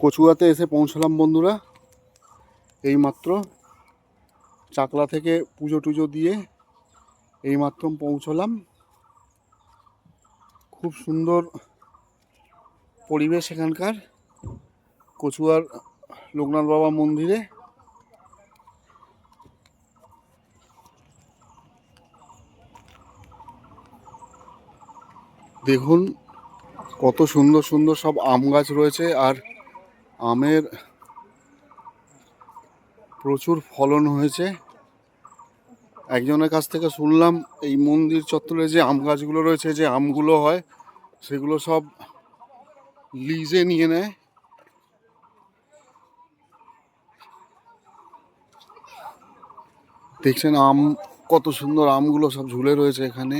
কচুয়াতে এসে পৌঁছলাম বন্ধুরা। এইমাত্র চাকলা থেকে পুজো টুজো দিয়ে এইমাত্র পৌঁছলাম। খুব সুন্দর পরিবেশ এখানকার কচুয়ার লোকনাথ বাবা মন্দিরে। দেখুন কত সুন্দর সুন্দর সব আম গাছ রয়েছে, আর আমের প্রচুর ফলন হয়েছে। একজনের কাছ থেকে শুনলাম এই মন্দির চত্বরে যে আম গাছগুলো রয়েছে, যে আমগুলো হয় সেগুলো সব লিজে নিয়ে নেয়। দেখছেন আম কত সুন্দর, আমগুলো সব ঝুলে রয়েছে এখানে।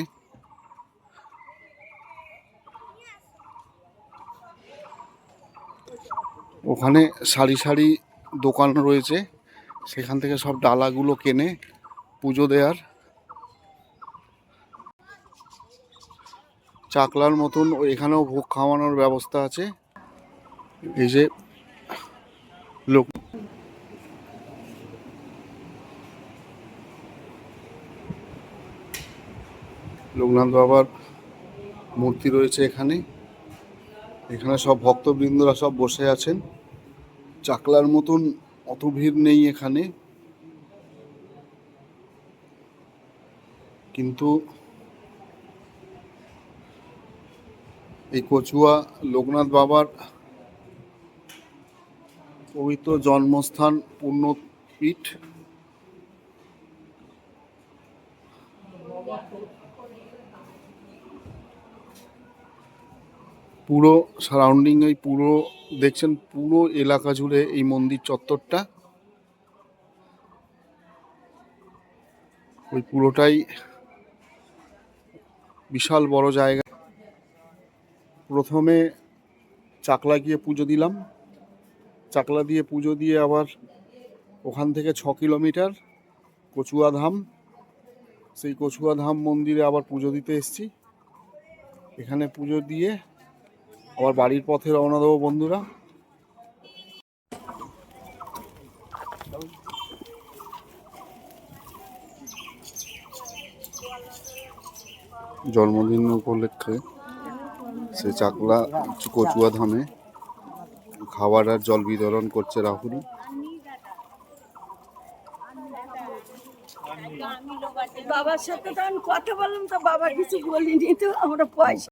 ওখানে সারি সারি দোকান রয়েছে, সেখান থেকে সব ডালাগুলো কেনে পুজো দেওয়ার। চাকলার মতন এখানেও ভোগ খাওয়ানোর ব্যবস্থা আছে। এই যে লোকনাথ বাবার মূর্তি রয়েছে এখানে। এখানে সব ভক্তবৃন্দরা সব বসে আছেন। চাকলার মতন অত ভিড় নেই এখানে, কিন্তু এই কচুয়া লোকনাথ বাবার পবিত্র জন্মস্থান, পুণ্যপীঠ। পুরো সারাউন্ডিং এই পুরো দেখছেন, পুরো এলাকা জুড়ে এই মন্দির চত্বরটা, ওই পুরোটাই বিশাল বড় জায়গা। প্রথমে চাকলা গিয়ে পুজো দিলাম, চাকলা দিয়ে পুজো দিয়ে আবার ওখান থেকে 6 কিলোমিটার কচুয়া ধাম, সেই কচুয়া ধাম মন্দিরে আবার পুজো দিতে এসেছি। এখানে পুজো দিয়ে আবার বাড়ির পথে রওনা দেবো বন্ধুরা। জন্মদিন উপলক্ষে সে চাকলা কচুয়া ধামে খাবার আর জল বিতরণ করছে রাহুল। বাবার সাথে তো আমি কথা বললাম, তো বাবা কিছু বলিনি, তো আমরা পয়সা